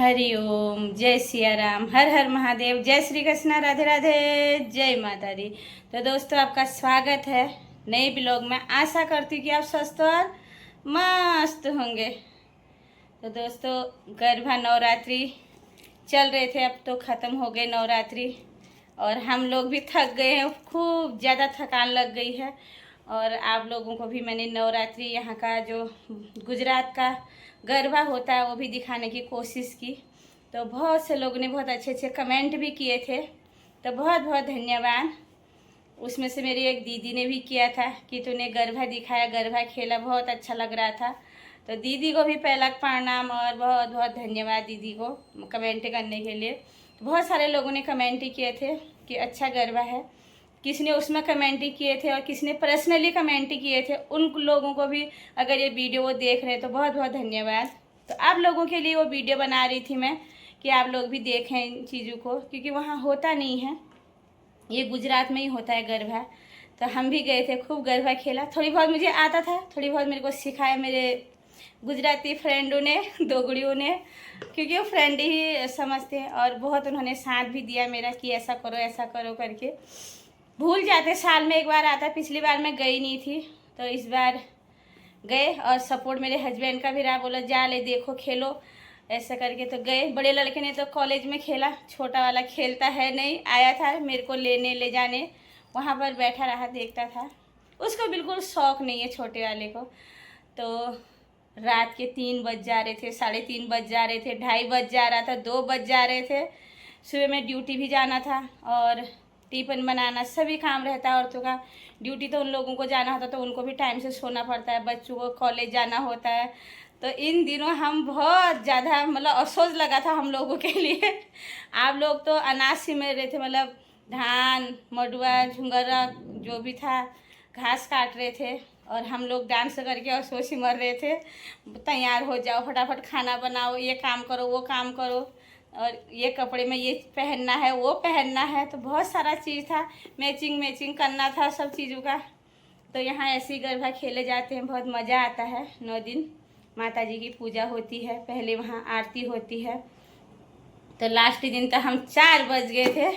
हरि ओम, जय सिया राम, हर हर महादेव, जय श्री कृष्णा, राधे राधे, जय माता दी। तो दोस्तों, आपका स्वागत है नए ब्लॉग में। आशा करती हूँ कि आप स्वस्थ और मस्त होंगे। तो दोस्तों, गरबा नवरात्रि चल रहे थे, अब तो ख़त्म हो गए नवरात्रि और हम लोग भी थक गए हैं, खूब ज़्यादा थकान लग गई है। और आप लोगों को भी मैंने नवरात्रि यहाँ का जो गुजरात का गरबा होता है वो भी दिखाने की कोशिश की। तो बहुत से लोगों ने बहुत अच्छे अच्छे कमेंट भी किए थे, तो बहुत बहुत धन्यवाद। उसमें से मेरी एक दीदी ने भी किया था कि तूने गरबा दिखाया, गरबा खेला, बहुत अच्छा लग रहा था। तो दीदी को भी पहला प्रणाम और बहुत बहुत धन्यवाद दीदी को कमेंट करने के लिए। तो बहुत सारे लोगों ने कमेंट किए थे कि अच्छा गरबा है। किसी ने उसमें कमेंट किए थे और किसी ने पर्सनली कमेंट किए थे। उन लोगों को भी अगर ये वीडियो वो देख रहे हैं तो बहुत बहुत धन्यवाद। तो आप लोगों के लिए वो वीडियो बना रही थी मैं कि आप लोग भी देखें इन चीज़ों को, क्योंकि वहाँ होता नहीं है, ये गुजरात में ही होता है गरबा। तो हम भी गए थे, खूब गरबा खेला। थोड़ी बहुत मुझे आता था, थोड़ी बहुत मेरे को सिखाया मेरे गुजराती फ्रेंडों ने, दोगड़ियों ने, क्योंकि वो फ्रेंड ही समझते हैं। और बहुत उन्होंने साथ भी दिया मेरा कि ऐसा करो करके। भूल जाते, साल में एक बार आता। पिछली बार मैं गई नहीं थी, तो इस बार गए और सपोर्ट मेरे हस्बैंड का भी रहा, बोला जा ले देखो खेलो ऐसा करके। तो गए। बड़े लड़के ने तो कॉलेज में खेला, छोटा वाला खेलता है नहीं, आया था मेरे को लेने ले जाने, वहाँ पर बैठा रहा, देखता था। उसको बिल्कुल शौक़ नहीं है छोटे वाले को। तो रात के 3 बज जा रहे थे, 3:30 बज जा रहे थे, 2:30 बज जा रहा था, 2 बज जा रहे थे। सुबह में ड्यूटी भी जाना था और टिफ़िन बनाना, सभी काम रहता है औरतों का। ड्यूटी तो उन लोगों को जाना होता, तो उनको भी टाइम से सोना पड़ता है, बच्चों को कॉलेज जाना होता है। तो इन दिनों हम बहुत ज़्यादा मतलब अफसोस लगा था हम लोगों के लिए। आप लोग तो अनाज सिमर रहे थे, मतलब धान, मडुआ, झुंगरा जो भी था, घास काट रहे थे, और हम लोग डांस करके अफसोस सिमर रहे थे। तैयार हो जाओ, फटाफट खाना बनाओ, ये काम करो, वो काम करो, और ये कपड़े में ये पहनना है, वो पहनना है। तो बहुत सारा चीज़ था, मैचिंग करना था सब चीज़ों का। तो यहाँ ऐसे ही गरबा खेले जाते हैं, बहुत मज़ा आता है। 9 दिन माता जी की पूजा होती है, पहले वहाँ आरती होती है। तो लास्ट दिन तो हम 4 बज गए थे,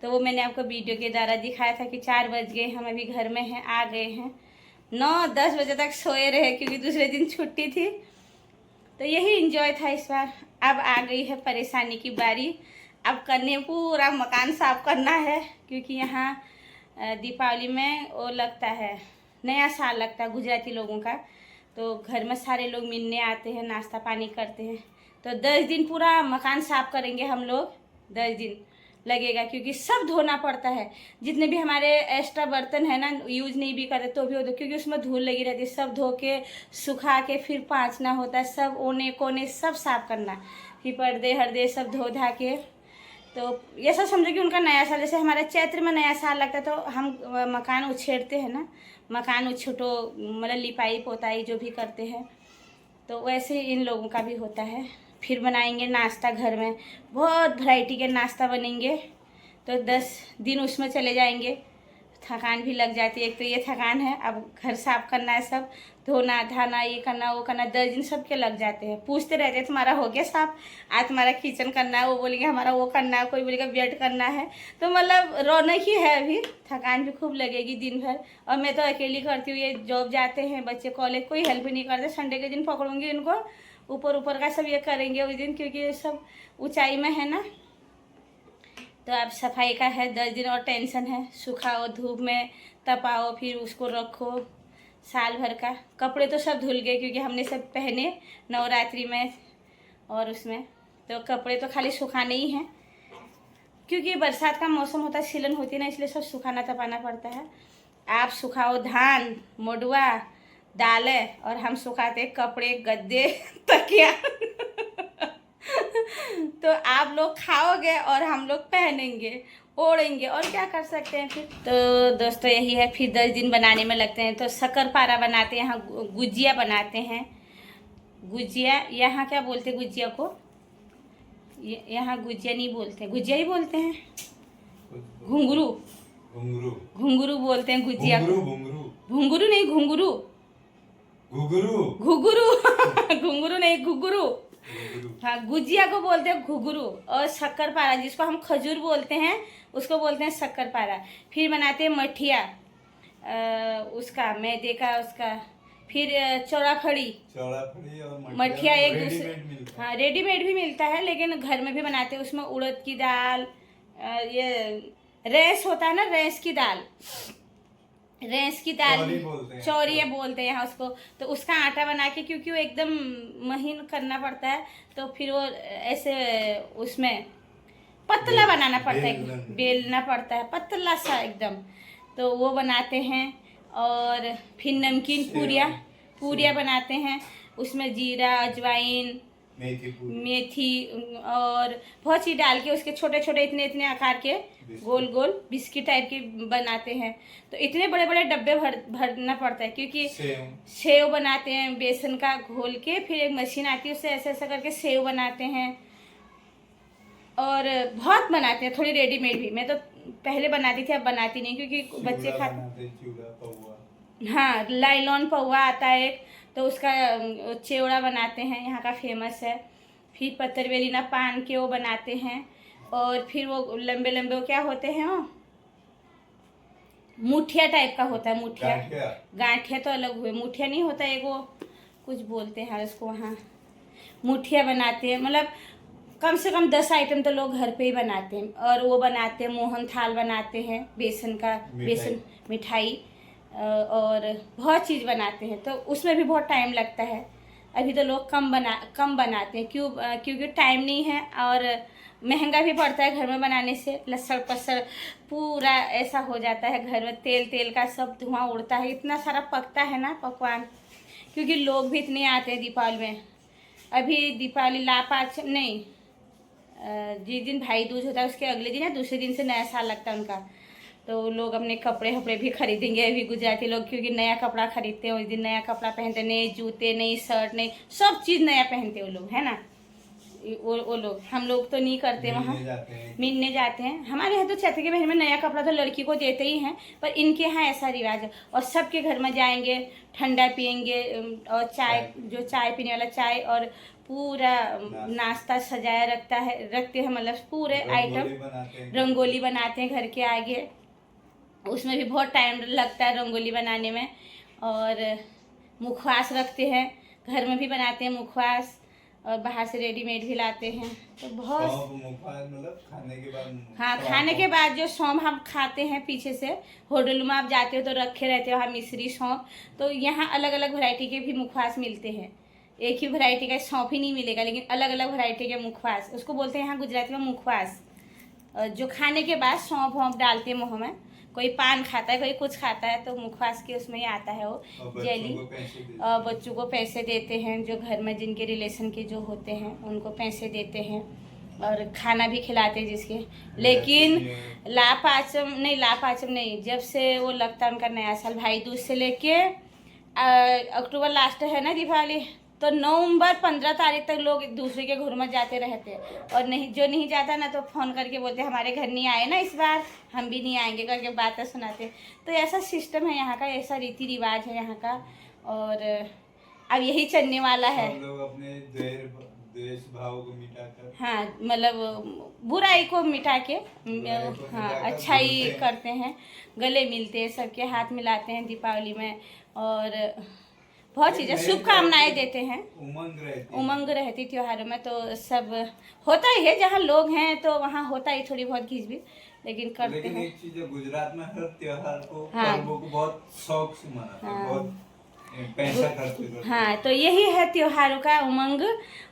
तो वो मैंने आपको वीडियो के द्वारा दिखाया था कि 4 बज गए, हम अभी घर में हैं, आ गए हैं। 9-10 बजे तक सोए रहे क्योंकि दूसरे दिन छुट्टी थी। तो यही एंजॉय था इस बार। अब आ गई है परेशानी की बारी। अब करने पूरा मकान साफ करना है, क्योंकि यहाँ दीपावली में वो लगता है, नया साल लगता है गुजराती लोगों का। तो घर में सारे लोग मिलने आते हैं, नाश्ता पानी करते हैं। तो 10 दिन पूरा मकान साफ करेंगे हम लोग। 10 दिन लगेगा, क्योंकि सब धोना पड़ता है। जितने भी हमारे एक्स्ट्रा बर्तन है ना, यूज नहीं भी करते तो भी हो, क्योंकि उसमें धूल लगी रहती है। सब धो के सुखा के फिर पाँचना होता है, सब ओने कोने सब साफ करना, फिर पर्दे हरदे सब धो धा के। तो ये सब समझो कि उनका नया साल, जैसे हमारे चैत्र में नया साल लगता है तो हम मकान उछेड़ते हैं ना, मकान उछोटो मतलब लिपाई पोताई जो भी करते हैं, तो वैसे इन लोगों का भी होता है। फिर बनाएंगे नाश्ता घर में, बहुत वैरायटी के नाश्ता बनेंगे। तो 10 दिन उसमें चले जाएंगे। थकान भी लग जाती है, एक तो ये थकान है, अब घर साफ करना है, सब धोना धाना, ये करना वो करना, 10 दिन सबके लग जाते हैं। पूछते रहते हैं तुम्हारा हो गया साफ, आज तुम्हारा किचन करना है, वो बोलेंगे हमारा वो करना है, कोई बोलेगा बेड करना है। तो मतलब रौनक ही है। अभी थकान भी खूब लगेगी दिन भर। और मैं तो अकेली करती हूँ, ये जॉब जाते हैं बच्चे कॉलेज, कोई हेल्प नहीं करते। संडे के दिन पकड़ूंगी इनको, ऊपर का सब ये करेंगे उस दिन, क्योंकि ये सब ऊंचाई में है ना। तो अब सफाई का है 10 दिन और टेंशन है। सुखाओ, धूप में तपाओ, फिर उसको रखो साल भर का। कपड़े तो सब धुल गए क्योंकि हमने सब पहने नवरात्रि में और उसमें। तो कपड़े तो खाली सुखाने ही हैं, क्योंकि बरसात का मौसम होता है, सिलन होती है ना, इसलिए सब सुखाना तपाना पड़ता है। आप सुखाओ धान, मोडुआ, दालें, और हम सुखाते कपड़े, गद्दे, तकिया। तो आप लोग खाओगे और हम लोग पहनेंगे, ओढ़ेंगे, और क्या कर सकते हैं फिर। तो दोस्तों यही है, फिर 10 दिन बनाने में लगते हैं। तो शक्कर पारा बनाते हैं, यहाँ गुजिया बनाते हैं। गुजिया यहाँ क्या बोलते हैं गुजिया को, यहाँ गुजिया नहीं बोलते, गुजिया ही बोलते हैं। घुंगरू घुंगरू बोलते हैं गुजिया को। घुंगरू नहीं, घुंगरू, घुंगरू घुंगरू घुंगरू नहीं, घुंगरू। हाँ, गुजिया को बोलते हैं घुघरू, और शक्कर पारा जिसको हम खजूर बोलते हैं उसको बोलते हैं शक्कर पारा। फिर बनाते हैं मठिया, उसका मैदे का उसका। फिर चौराफड़ी और मठिया एक दूसरे, हाँ रेडीमेड भी मिलता है लेकिन घर में भी बनाते हैं। उसमें उड़द की दाल, ये रैस होता है ना, रैस की दाल, चौरिया बोलते हैं यहाँ उसको। तो उसका आटा बना के, क्योंकि वो एकदम महीन करना पड़ता है, तो फिर वो ऐसे उसमें पतला बनाना पड़ता है, बेलना पड़ता है पतला सा एकदम। तो वो बनाते हैं। और फिर नमकीन पूरियाँ बनाते हैं, उसमें जीरा, अजवाइन, मेथी और बहुत चीज़ डाल के उसके छोटे छोटे इतने आकार के गोल गोल बिस्किट टाइप के बनाते हैं। तो इतने बड़े बड़े डब्बे भरना पड़ता है, क्योंकि सेव बनाते हैं बेसन का घोल के, फिर एक मशीन आती है उससे ऐसे ऐसा करके सेव बनाते हैं। और बहुत बनाते हैं, थोड़ी रेडीमेड भी। मैं तो पहले बनाती थी, अब बनाती नहीं क्योंकि बच्चे खाते। हाँ, लाइलॉन पौवा आता है एक, तो उसका चिवड़ा बनाते हैं, यहाँ का फेमस है। फिर पत्थरवेली ना पान के वो बनाते हैं। और फिर वो लंबे लंबे वो क्या होते हैं, वो मुठिया टाइप का होता है। मुठिया, गांठिया तो अलग हुए, मुठिया नहीं होता है, वो कुछ बोलते हैं उसको वहाँ। मुठिया बनाते हैं, मतलब कम से कम 10 आइटम तो लोग घर पे ही बनाते हैं। और वो बनाते हैं, मोहन थाल बनाते हैं बेसन का, बेसन मिठाई, और बहुत चीज़ बनाते हैं। तो उसमें भी बहुत टाइम लगता है। अभी तो लोग कम बनाते हैं, क्योंकि टाइम नहीं है, और महंगा भी पड़ता है घर में बनाने से। लसड़ पसड़ पूरा ऐसा हो जाता है घर में, तेल का सब धुआं उड़ता है, इतना सारा पकता है ना पकवान, क्योंकि लोग भी इतने आते हैं दीपावली में। अभी दीपावली लापाच नहीं, जिस दिन भाई दूज होता है उसके अगले दिन या दूसरे दिन से नया साल लगता है उनका। तो लोग अपने कपड़े भी खरीदेंगे अभी गुजराती लोग, क्योंकि नया कपड़ा खरीदते हैं उस दिन, नया कपड़ा पहनते, नए जूते, नई शर्ट, नई सब चीज़ नया पहनते वो लोग, है ना। वो लोग, हम लोग तो नहीं करते, वहाँ मिलने जाते हैं। हमारे यहाँ तो चैत्र के महीने में नया कपड़ा तो लड़की को देते ही हैं, पर इनके यहाँ ऐसा रिवाज है। और सबके घर में जाएंगे, ठंडा पियेंगे, और चाय, जो चाय पीने वाला चाय, और पूरा नाश्ता सजाया रखते हैं, मतलब पूरे आइटम, रंगोली बनाते हैं घर के आगे। उसमें भी बहुत टाइम लगता है रंगोली बनाने में। और मुखवास रखते हैं, घर में भी बनाते हैं मुखवास, और बाहर से रेडीमेड भी लाते हैं। तो बहुत मतलब खाने के बाद, हाँ, खाने के बाद जो सौंफ हम खाते हैं पीछे से, होटल में आप जाते हो तो रखे रहते हो वहाँ मिश्री सौंफ। तो यहाँ अलग अलग वैरायटी के भी मुखवास मिलते हैं, एक ही वैरायटी का सौंफ ही नहीं मिलेगा, लेकिन अलग अलग वैरायटी के मुखवास, उसको बोलते हैं यहाँ गुजराती में मुखवास। जो खाने के बाद सौंफ वौंफ डालते हैं मुँह में, कोई पान खाता है, कोई कुछ खाता है, तो मुखवास के उसमें ही आता है वो जेली। और बच्चों को पैसे देते हैं, जो घर में जिनके रिलेशन के जो होते हैं उनको पैसे देते हैं, और खाना भी खिलाते हैं जिसके। लेकिन लापाचम नहीं, जब से वो लगता है उनका नया साल, भाई दूज से लेके अक्टूबर लास्ट है ना दीपावली, तो नवंबर 15 तारीख तक लोग एक दूसरे के घर में जाते रहते हैं। और नहीं, जो नहीं जाता ना तो फ़ोन करके बोलते हमारे घर नहीं आए ना इस बार, हम भी नहीं आएंगे करके बातें सुनाते। तो ऐसा सिस्टम है यहाँ का, ऐसा रीति रिवाज है यहाँ का। और अब यही चलने वाला है। सब लोग अपने द्वेष भाव को मिटाकर, हाँ, मतलब बुराई को मिटा के, हाँ, अच्छाई करते हैं, गले मिलते हैं, सबके हाथ मिलाते हैं दीपावली में। और बहुत चीज़ें, शुभकामनाएं देते हैं, उमंग रहती त्योहारों में। तो सब होता ही है, जहाँ लोग हैं तो वहाँ होता ही थोड़ी बहुत घिस भी, लेकिन करते हैं। एक चीज है, गुजरात में हर त्योहार को, पर्वों को बहुत शौक से मनाते हैं, बहुत पैसा करते। हाँ, तो यही है त्योहारों का उमंग।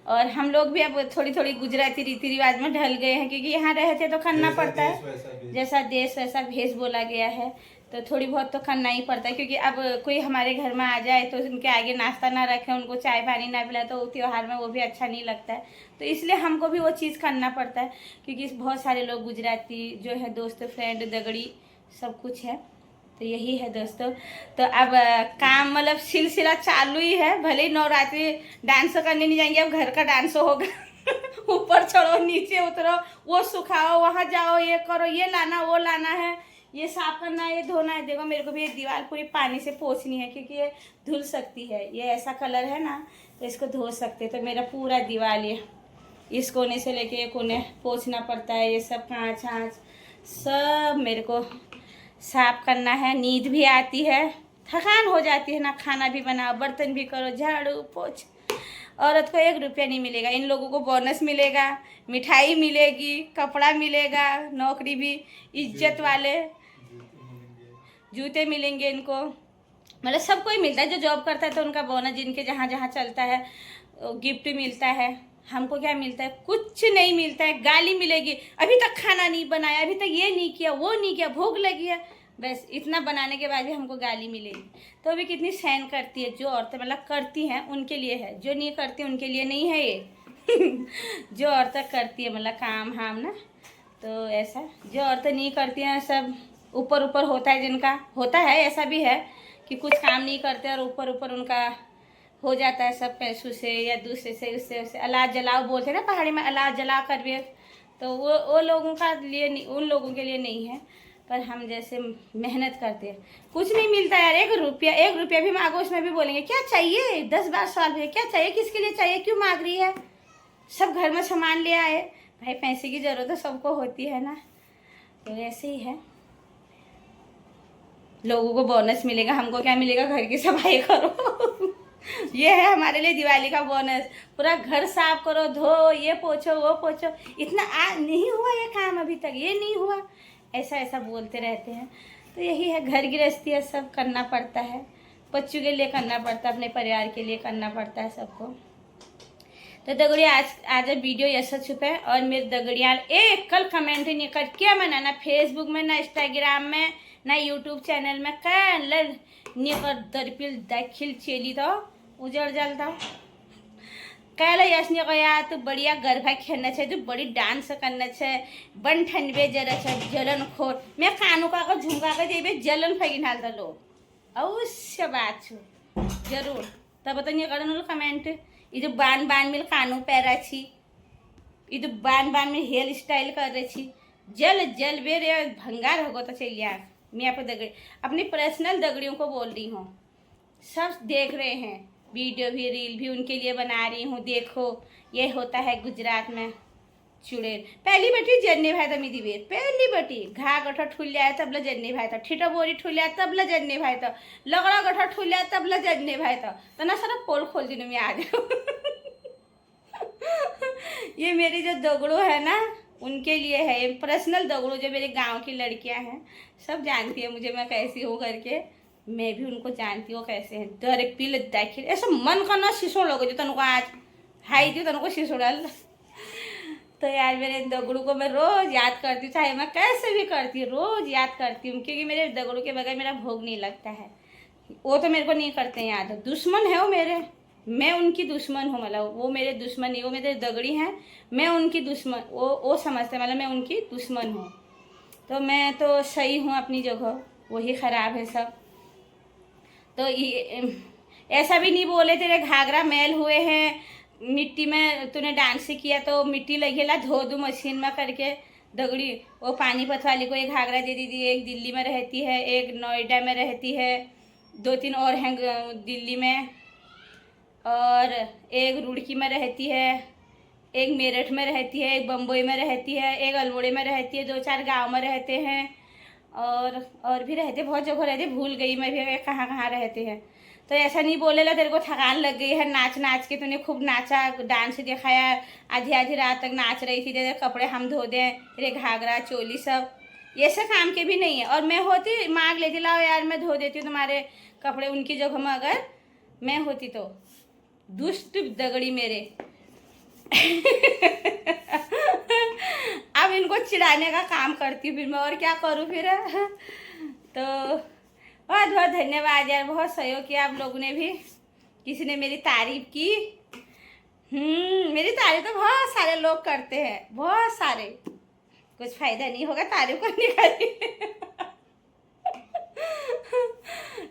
और हम लोग भी अब थोड़ी थोड़ी गुजराती रीति रिवाज में ढल गए हैं, क्योंकि यहाँ रहते तो करना पड़ता है, जैसा देश वैसा भेष बोला गया है, तो थोड़ी बहुत तो करना ही पड़ता है। क्योंकि अब कोई हमारे घर में आ जाए तो उनके आगे नाश्ता ना रखें, उनको चाय पानी ना पिलाए, तो त्योहार में वो भी अच्छा नहीं लगता है। तो इसलिए हमको भी वो चीज़ करना पड़ता है, क्योंकि बहुत सारे लोग गुजराती जो है, दोस्त फ्रेंड दगड़ी सब कुछ है। तो यही है दोस्तों। तो अब काम मतलब सिलसिला चालू ही है, भले ही नवरात्रि डांस करने नहीं जाएंगे, अब घर का डांस होगा। ऊपर चढ़ो, नीचे उतरो, वो सुखाओ, वहाँ जाओ, ये करो, ये लाना, वो लाना है, ये साफ करना है, ये धोना है। देखो मेरे को भी ये दीवार पूरी पानी से पोंछनी है, क्योंकि ये धुल सकती है, ये ऐसा कलर है ना तो इसको धो सकते। तो मेरा पूरा दीवार ये इस कोने से लेके ये कोने पोंछना पड़ता है। ये सब कांच आँच सब मेरे को साफ करना है। नींद भी आती है, थकान हो जाती है ना, खाना भी बनाओ, बर्तन भी करो, झाड़ू पोछ। औरत को 1 रुपया नहीं मिलेगा। इन लोगों को बोनस मिलेगा, मिठाई मिलेगी, कपड़ा मिलेगा, नौकरी भी, इज्जत वाले जूते मिलेंगे इनको, मतलब सबको ही मिलता है। जो जॉब करता है तो उनका बोनस, जिनके जहाँ जहाँ चलता है गिफ्ट मिलता है। हमको क्या मिलता है? कुछ नहीं मिलता है। गाली मिलेगी, अभी तक खाना नहीं बनाया, अभी तक ये नहीं किया, वो नहीं किया, भूख लगी है, बस इतना बनाने के बाद भी हमको गाली मिलेगी। तो अभी कितनी सहन करती है। जो औरतें मतलब करती हैं उनके लिए है, जो नहीं करती उनके लिए नहीं है ये। जो औरतें करती है मतलब काम हाम ना, तो ऐसा जो औरतें नहीं करती हैं सब ऊपर ऊपर होता है, जिनका होता है ऐसा भी है कि कुछ काम नहीं करते और ऊपर ऊपर उनका हो जाता है सब पैसों से या दूसरे से, उससे उससे अलाज जलाओ बोलते हैं ना पहाड़ी में, अलाज जला कर भी। तो वो लोगों का लिए नहीं, उन लोगों के लिए नहीं है। पर हम जैसे मेहनत करते हैं कुछ नहीं मिलता यार। 1 रुपया भी मांगो उसमें भी बोलेंगे क्या चाहिए, 10 बार सवाल भी क्या चाहिए, किसके लिए चाहिए, क्यों मांग रही है, सब घर में सामान ले आए। भाई पैसे की ज़रूरत तो सबको होती है ना, तो ऐसे ही है। लोगों को बोनस मिलेगा, हमको क्या मिलेगा? घर की सफाई करो। ये है हमारे लिए दिवाली का बोनस। पूरा घर साफ करो, धो, ये पोछो, वो पोछो। इतना नहीं हुआ ये काम अभी तक, ये नहीं हुआ, ऐसा ऐसा बोलते रहते हैं। तो यही है, घर गृहस्थी है, सब करना पड़ता है। बच्चों के लिए करना पड़ता है, अपने परिवार के लिए करना पड़ता है सबको। तो दगड़िया आज वीडियो ऐसा छुपा है। और मेरे दगड़िया एक कल कमेंट नहीं कर क्या मैंने ना फेसबुक में, ना इंस्टाग्राम में, ना यूट्यूब चैनल में कल निकर दरपिल दाखिल चेली तो उजड़ जलता कहला यशने गया तो बढ़िया गरबा खेलना चाहिए, तो बड़ी डांस करना चाहिए, बन ठनबे जरा चाहिए, जलन खोर मैं कानू का झुमका का जेबे जलन फैगिन हाल था लोग अवश्य बात छू जरूर। तब तो नहीं करन कमेंट ये जो बान बान मिल कानू पैरा छी, ये जो बान बान में हेयर स्टाइल कर रही छी, जल जल बेरे भंगार होगा तो चल यार। मैं आपको दगड़ी अपनी पर्सनल दगड़ियों को बोल रही हूँ, सब देख रहे हैं, वीडियो भी रील भी उनके लिए बना रही हूँ। देखो ये होता है गुजरात में चुड़ैल। पहली बेटी जन्ने भाई था मिदी बेर, पहली बेटी घा गठा ठुलिया तबला जन्ने भाई था, ठिठा बोरी ठुलिया तबला जन्ने भाई था, लगड़ा गठा ठुलिया तबला जन्ने भाई था। तो ना सारा पोल खोल दिन में आ जाओ। ये मेरी जो दगड़ो है ना उनके लिए है, ये पर्सनल दगड़ो। जो मेरे गांव की लड़कियां हैं सब जानती है मुझे मैं कैसी हूँ करके, मैं भी उनको जानती हूँ कैसे हैं। दर पील दाखिल ऐसा मन का ना शीशो लोगे जो तनुको आज हाई थी तनुको शीशो डाल। तो यार मेरे दगड़ू को मैं रोज़ याद करती हूँ, चाहे मैं कैसे भी करती हूँ रोज़ याद करती हूँ, क्योंकि मेरे दगड़ू के बगैर मेरा भोग नहीं लगता है। वो तो मेरे को नहीं करते हैं याद, दुश्मन है वो मेरे, मैं उनकी दुश्मन हूँ। मतलब वो मेरे दुश्मन नहीं, वो मेरे दगड़ी हैं, मैं उनकी दुश्मन, वो समझते मतलब मैं उनकी दुश्मन हूँ। तो मैं तो सही हूँ अपनी जगह, वही ख़राब है सब। तो ऐसा भी नहीं बोले तेरे घाघरा मैल हुए हैं, मिट्टी में तूने डांस किया तो मिट्टी लगेला धो दो मशीन में करके। दगड़ी वो पानीपत वाली को एक घाघरा दे दी, एक दिल्ली में रहती है, एक नोएडा में रहती है, 2-3 और हैं दिल्ली में, और एक रुड़की में रहती है, एक मेरठ में रहती है, एक बम्बई में रहती है, एक अल्मोड़े में रहती है, 2-4 गांव में रहते हैं, और भी रहते, बहुत जगह रहते, भूल गई मैं भी कहाँ कहाँ रहते हैं। तो ऐसा नहीं बोलेला तेरे को थकान लग गई है नाच नाच के, तूने खूब नाचा, डांस दिखाया, आधी आधी रात तक नाच रही थी, तेरे कपड़े हम धो दें, तेरे घाघरा चोली सब ये सब काम के भी नहीं है। और मैं होती मांग लेती, लाओ यार मैं धो देती हूँ तुम्हारे कपड़े उनकी जगह में, अगर मैं होती तो। दुष्ट दगड़ी मेरे। अब इनको चिढ़ाने का काम करती हूँ फिर मैं, और क्या करूँ फिर। तो बहुत बहुत धन्यवाद यार, बहुत सहयोग किया आप लोगों ने भी, किसी ने मेरी तारीफ की। मेरी तारीफ तो बहुत सारे लोग करते हैं, बहुत सारे, कुछ फायदा नहीं होगा तारीफ करने का।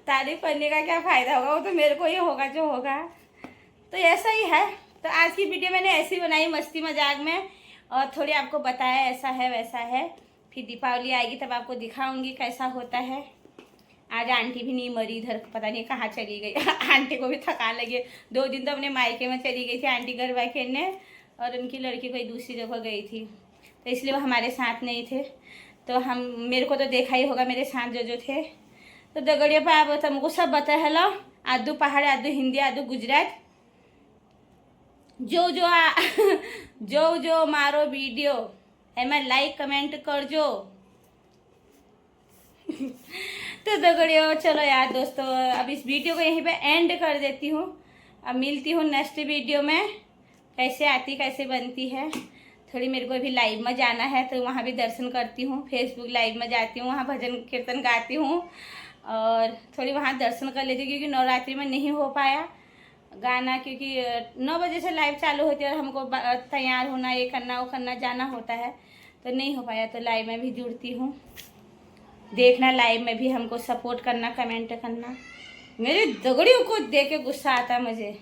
तारीफ करने का क्या फ़ायदा होगा, वो तो मेरे को ही होगा जो होगा। तो ऐसा ही है। तो आज की वीडियो मैंने ऐसी बनाई मस्ती मजाक में, और थोड़ी आपको बताया ऐसा है वैसा है। फिर दीपावली आएगी तब आपको दिखाऊंगी कैसा होता है। आज आंटी भी नहीं मरी, इधर पता नहीं कहाँ चली गई। आंटी को भी थकान लगी। 2 दिन तो अपने मायके में चली गई थी आंटी गरबा खेलने, और उनकी लड़की कोई दूसरी जगह गई थी, तो इसलिए वो हमारे साथ नहीं थे। तो हम, मेरे को तो देखा ही होगा मेरे साथ जो थे। तो दगड़ियों पर आप तुमको सब बता हेलो, आधु पहाड़ी, आधु हिंदी, आधु गुजरात। जो मारो वीडियो एमें लाइक कमेंट करजो। तो दगड़ियों चलो यार दोस्तों, अब इस वीडियो को यहीं पे एंड कर देती हूँ। अब मिलती हूँ नेक्स्ट वीडियो में, कैसे आती कैसे बनती है। थोड़ी मेरे को भी लाइव में जाना है, तो वहाँ भी दर्शन करती हूँ। फेसबुक लाइव में जाती हूँ, वहाँ भजन कीर्तन गाती हूँ, और थोड़ी वहाँ दर्शन कर लेती हूँ, क्योंकि नवरात्रि में नहीं हो पाया गाना, क्योंकि 9 बजे से लाइव चालू होती है और हमको तैयार होना, ये करना वो करना, जाना होता है, तो नहीं हो पाया। तो लाइव में भी जुड़ती हूँ, देखना लाइव में भी हमको सपोर्ट करना, कमेंट करना। मेरे दगड़ियों को देख के गुस्सा आता मुझे।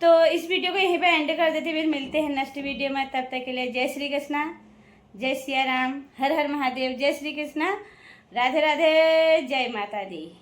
तो इस वीडियो को यहीं पे एंड कर देते, फिर मिलते हैं नेक्स्ट वीडियो में। तब तक के लिए जय श्री कृष्णा, जय सिया राम, हर हर महादेव, जय श्री कृष्णा, राधे राधे, जय माता दी।